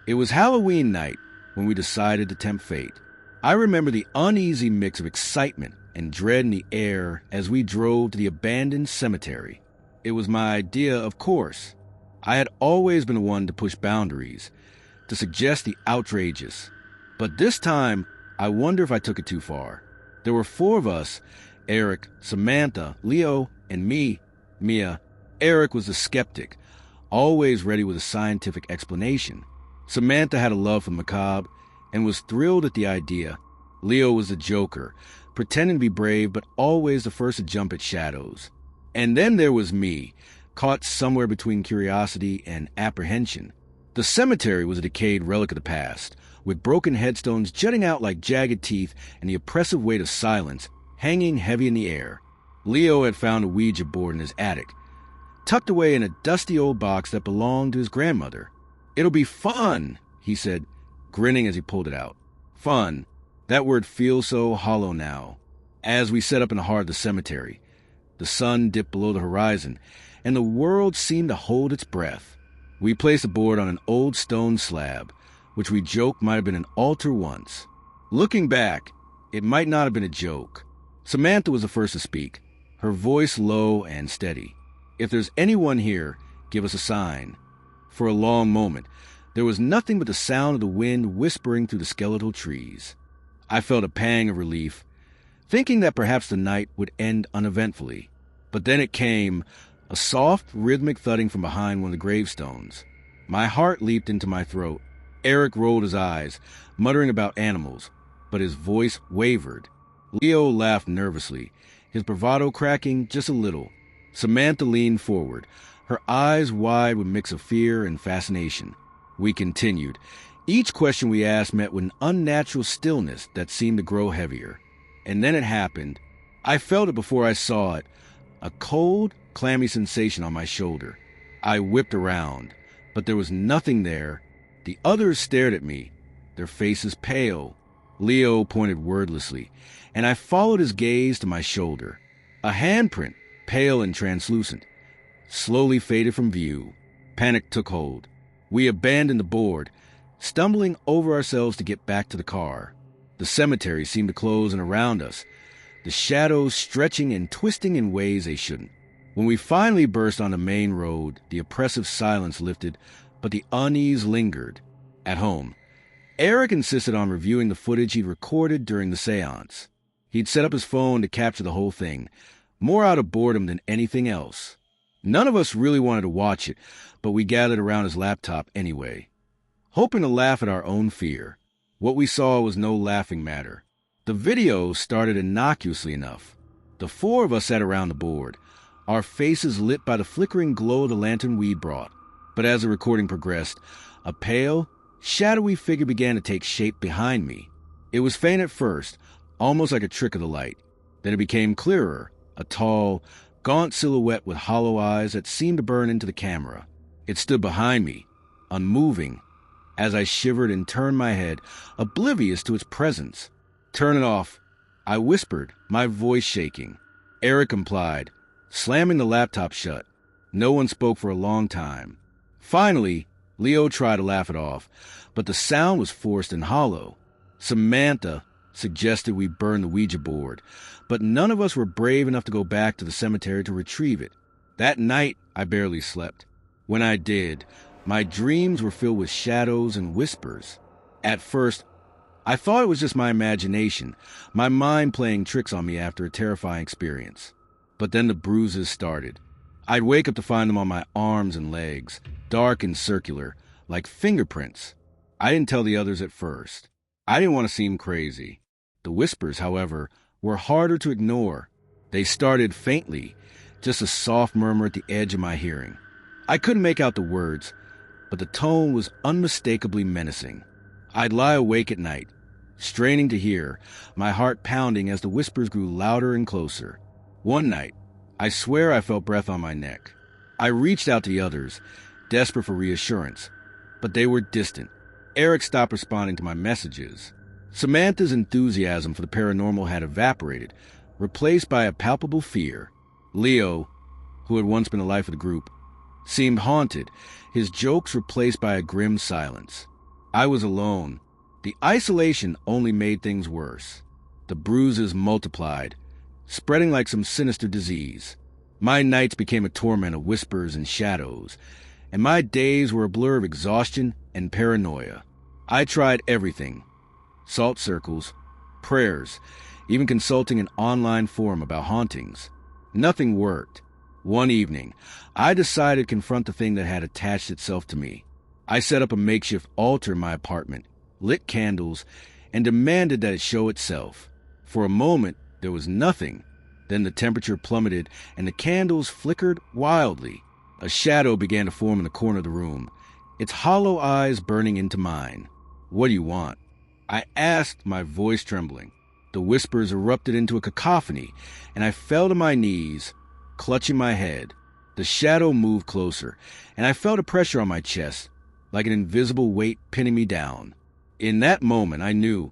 It was Halloween night when we decided to tempt fate. I remember the uneasy mix of excitement and dread in the air as we drove to the abandoned cemetery. It was my idea, of course. I had always been one to push boundaries, to suggest the outrageous. But this time, I wonder if I took it too far. There were 4 of us: Eric, Samantha, Leo, and me, Mia. Eric was the skeptic, always ready with a scientific explanation. Samantha had a love for the macabre and was thrilled at the idea. Leo was the joker, pretending to be brave but always the first to jump at shadows. And then there was me, caught somewhere between curiosity and apprehension. The cemetery was a decayed relic of the past, with broken headstones jutting out like jagged teeth and the oppressive weight of silence hanging heavy in the air. Leo had found a Ouija board in his attic, tucked away in a dusty old box that belonged to his grandmother. "It'll be fun," he said, grinning as he pulled it out. Fun. That word feels so hollow now. As we set up in the heart of the cemetery, the sun dipped below the horizon, and the world seemed to hold its breath. We placed the board on an old stone slab, which we joked might have been an altar once. Looking back, it might not have been a joke. Samantha was the first to speak, her voice low and steady. "If there's anyone here, give us a sign." For a long moment, there was nothing but the sound of the wind whispering through the skeletal trees. I felt a pang of relief, thinking that perhaps the night would end uneventfully. But then it came, a soft, rhythmic thudding from behind one of the gravestones. My heart leaped into my throat. Eric rolled his eyes, muttering about animals, but his voice wavered. Leo laughed nervously, his bravado cracking just a little. Samantha leaned forward, her eyes wide with a mix of fear and fascination. We continued. Each question we asked met with an unnatural stillness that seemed to grow heavier. And then it happened. I felt it before I saw it, a cold, clammy sensation on my shoulder. I whipped around, but there was nothing there. The others stared at me, their faces pale. Leo pointed wordlessly, and I followed his gaze to my shoulder. A handprint, pale and translucent, slowly faded from view. Panic took hold. We abandoned the board, stumbling over ourselves to get back to the car. The cemetery seemed to close in around us, the shadows stretching and twisting in ways they shouldn't. When we finally burst on the main road, the oppressive silence lifted, but the unease lingered. At home, Eric insisted on reviewing the footage he'd recorded during the seance. He'd set up his phone to capture the whole thing, more out of boredom than anything else. None of us really wanted to watch it, but we gathered around his laptop anyway, hoping to laugh at our own fear. What we saw was no laughing matter. The video started innocuously enough. The 4 of us sat around the board, our faces lit by the flickering glow of the lantern we'd brought. But as the recording progressed, a pale, shadowy figure began to take shape behind me. It was faint at first, almost like a trick of the light. Then it became clearer, a tall, gaunt silhouette with hollow eyes that seemed to burn into the camera. It stood behind me, unmoving, as I shivered and turned my head, oblivious to its presence. "Turn it off," I whispered, my voice shaking. Eric complied, slamming the laptop shut. No one spoke for a long time. Finally, Leo tried to laugh it off, but the sound was forced and hollow. Samantha suggested we burn the Ouija board, but none of us were brave enough to go back to the cemetery to retrieve it. That night, I barely slept. When I did, my dreams were filled with shadows and whispers. At first, I thought it was just my imagination, my mind playing tricks on me after a terrifying experience. But then the bruises started. I'd wake up to find them on my arms and legs, dark and circular, like fingerprints. I didn't tell the others at first. I didn't want to seem crazy. The whispers, however, were harder to ignore. They started faintly, just a soft murmur at the edge of my hearing. I couldn't make out the words, but the tone was unmistakably menacing. I'd lie awake at night, straining to hear, my heart pounding as the whispers grew louder and closer. One night, I swear I felt breath on my neck. I reached out to the others, desperate for reassurance, but they were distant. Eric stopped responding to my messages. Samantha's enthusiasm for the paranormal had evaporated, replaced by a palpable fear. Leo, who had once been the life of the group, seemed haunted, his jokes replaced by a grim silence. I was alone. The isolation only made things worse. The bruises multiplied, spreading like some sinister disease. My nights became a torment of whispers and shadows, and my days were a blur of exhaustion and paranoia. I tried everything. Salt circles, prayers, even consulting an online forum about hauntings. Nothing worked. One evening, I decided to confront the thing that had attached itself to me. I set up a makeshift altar in my apartment, lit candles, and demanded that it show itself. For a moment, there was nothing. Then the temperature plummeted, and the candles flickered wildly. A shadow began to form in the corner of the room, its hollow eyes burning into mine. "What do you want?" I asked, my voice trembling. The whispers erupted into a cacophony, and I fell to my knees, clutching my head. The shadow moved closer, and I felt a pressure on my chest, like an invisible weight pinning me down. In that moment, I knew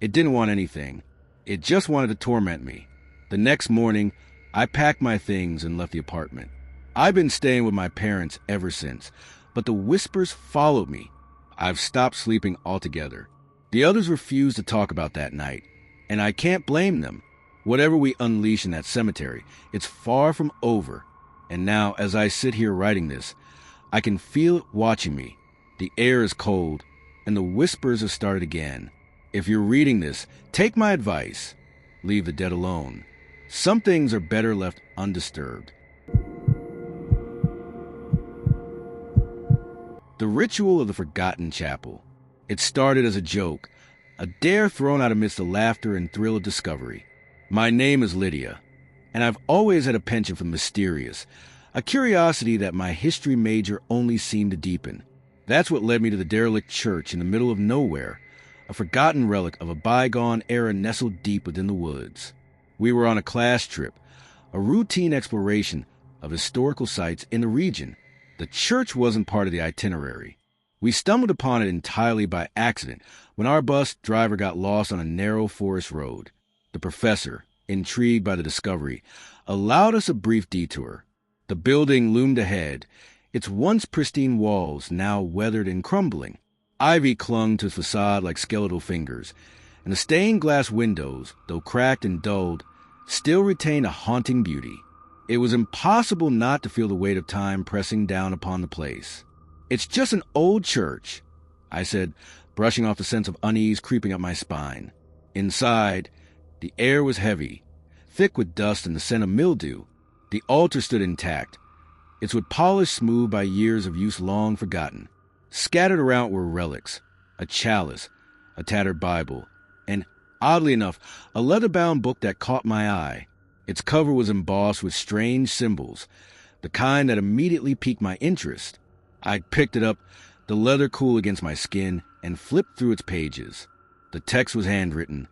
it didn't want anything. It just wanted to torment me. The next morning, I packed my things and left the apartment. I've been staying with my parents ever since, but the whispers followed me. I've stopped sleeping altogether. The others refused to talk about that night, and I can't blame them. Whatever we unleash in that cemetery, it's far from over. And now, as I sit here writing this, I can feel it watching me. The air is cold, and the whispers have started again. If you're reading this, take my advice. Leave the dead alone. Some things are better left undisturbed. The ritual of the forgotten chapel. It started as a joke, a dare thrown out amidst the laughter and thrill of discovery. My name is Lydia, and I've always had a penchant for the mysterious, a curiosity that my history major only seemed to deepen. That's what led me to the derelict church in the middle of nowhere, a forgotten relic of a bygone era nestled deep within the woods. We were on a class trip, a routine exploration of historical sites in the region. The church wasn't part of the itinerary. We stumbled upon it entirely by accident when our bus driver got lost on a narrow forest road. The professor, intrigued by the discovery, allowed us a brief detour. The building loomed ahead, its once pristine walls now weathered and crumbling. Ivy clung to its facade like skeletal fingers, and the stained glass windows, though cracked and dulled, still retained a haunting beauty. It was impossible not to feel the weight of time pressing down upon the place. "It's just an old church," I said, brushing off the sense of unease creeping up my spine. Inside, the air was heavy, thick with dust and the scent of mildew. The altar stood intact, its wood polished smooth by years of use long forgotten. Scattered around were relics, a chalice, a tattered Bible, and, oddly enough, a leather-bound book that caught my eye. Its cover was embossed with strange symbols, the kind that immediately piqued my interest. I picked it up, the leather cool against my skin, and flipped through its pages. The text was handwritten,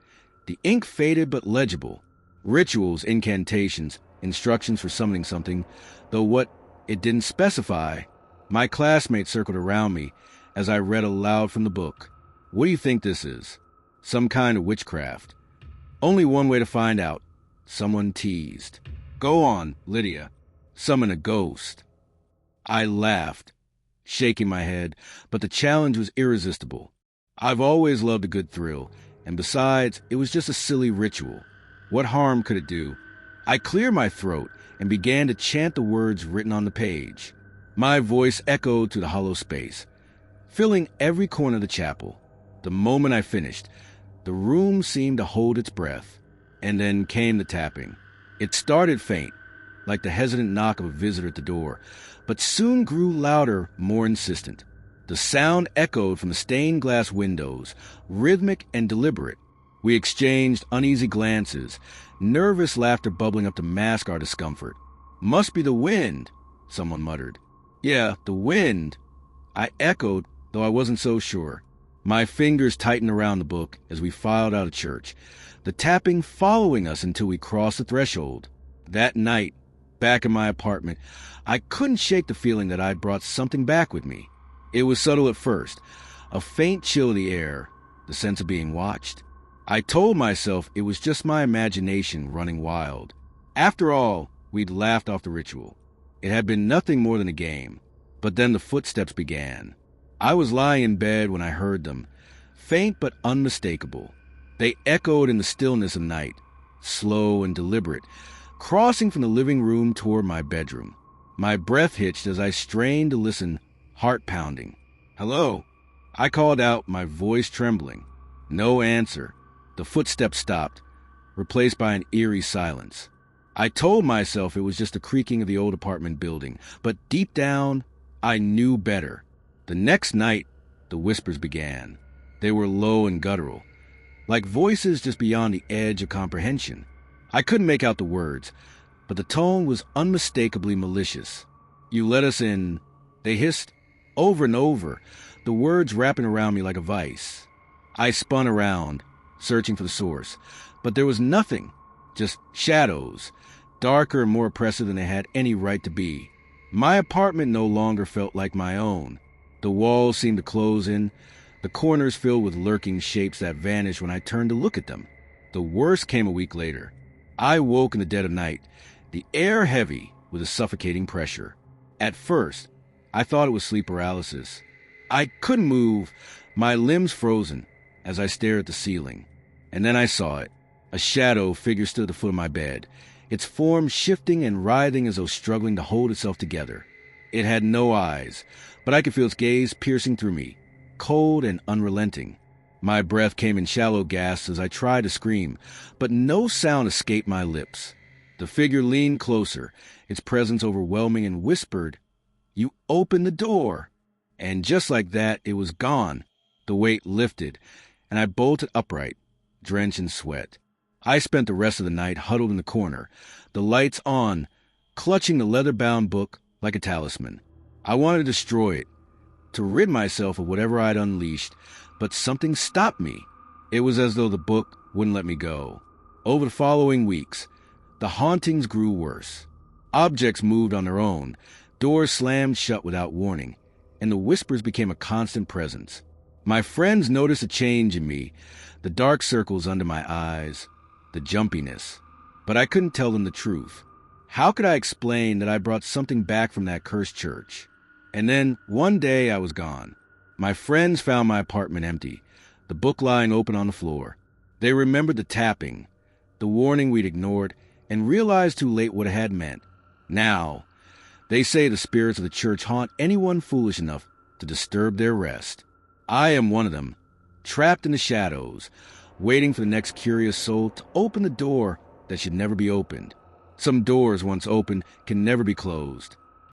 the ink faded but legible. Rituals, incantations, instructions for summoning something, though what it didn't specify. My classmates circled around me as I read aloud from the book. "What do you think this is? Some kind of witchcraft?" "Only one way to find out," someone teased. "Go on, Lydia. Summon a ghost." I laughed, shaking my head, but the challenge was irresistible. I've always loved a good thrill, and besides, it was just a silly ritual. What harm could it do? I cleared my throat and began to chant the words written on the page. My voice echoed through the hollow space, filling every corner of the chapel. The moment I finished, the room seemed to hold its breath. And then came the tapping. It started faint, like the hesitant knock of a visitor at the door, but soon grew louder, more insistent. The sound echoed from the stained glass windows, rhythmic and deliberate. We exchanged uneasy glances, nervous laughter bubbling up to mask our discomfort. "Must be the wind," someone muttered. "Yeah, the wind," I echoed, though I wasn't so sure. My fingers tightened around the book as we filed out of church, the tapping following us until we crossed the threshold. That night, back in my apartment, I couldn't shake the feeling that I'd brought something back with me. It was subtle at first, a faint chill in the air, the sense of being watched. I told myself it was just my imagination running wild. After all, we'd laughed off the ritual. It had been nothing more than a game. But then the footsteps began. I was lying in bed when I heard them, faint but unmistakable. They echoed in the stillness of night, slow and deliberate, crossing from the living room toward my bedroom. My breath hitched as I strained to listen, heart pounding. "Hello?" I called out, my voice trembling. No answer. The footsteps stopped, replaced by an eerie silence. I told myself it was just the creaking of the old apartment building, but deep down, I knew better. The next night, the whispers began. They were low and guttural, like voices just beyond the edge of comprehension. I couldn't make out the words, but the tone was unmistakably malicious. "You let us in," they hissed, over and over, the words wrapping around me like a vice. I spun around, searching for the source, but there was nothing, just shadows, darker and more oppressive than they had any right to be. My apartment no longer felt like my own. The walls seemed to close in, the corners filled with lurking shapes that vanished when I turned to look at them. The worst came a week later. I woke in the dead of night, the air heavy with a suffocating pressure. At first, I thought it was sleep paralysis. I couldn't move, my limbs frozen, as I stared at the ceiling. And then I saw it. A shadow figure stood at the foot of my bed, its form shifting and writhing as though struggling to hold itself together. It had no eyes, but I could feel its gaze piercing through me, cold and unrelenting. My breath came in shallow gasps as I tried to scream, but no sound escaped my lips. The figure leaned closer, its presence overwhelming, and whispered, "You opened the door." And just like that, it was gone. The weight lifted, and I bolted upright, drenched in sweat. I spent the rest of the night huddled in the corner, the lights on, clutching the leather-bound book like a talisman. I wanted to destroy it, to rid myself of whatever I'd unleashed, but something stopped me. It was as though the book wouldn't let me go. Over the following weeks, the hauntings grew worse. Objects moved on their own, doors slammed shut without warning, and the whispers became a constant presence. My friends noticed a change in me, the dark circles under my eyes, the jumpiness, but I couldn't tell them the truth. How could I explain that I brought something back from that cursed church? And then, one day, I was gone. My friends found my apartment empty, the book lying open on the floor. They remembered the tapping, the warning we'd ignored, and realized too late what it had meant. Now, they say the spirits of the church haunt anyone foolish enough to disturb their rest. I am one of them, trapped in the shadows, waiting for the next curious soul to open the door that should never be opened. Some doors, once opened, can never be closed.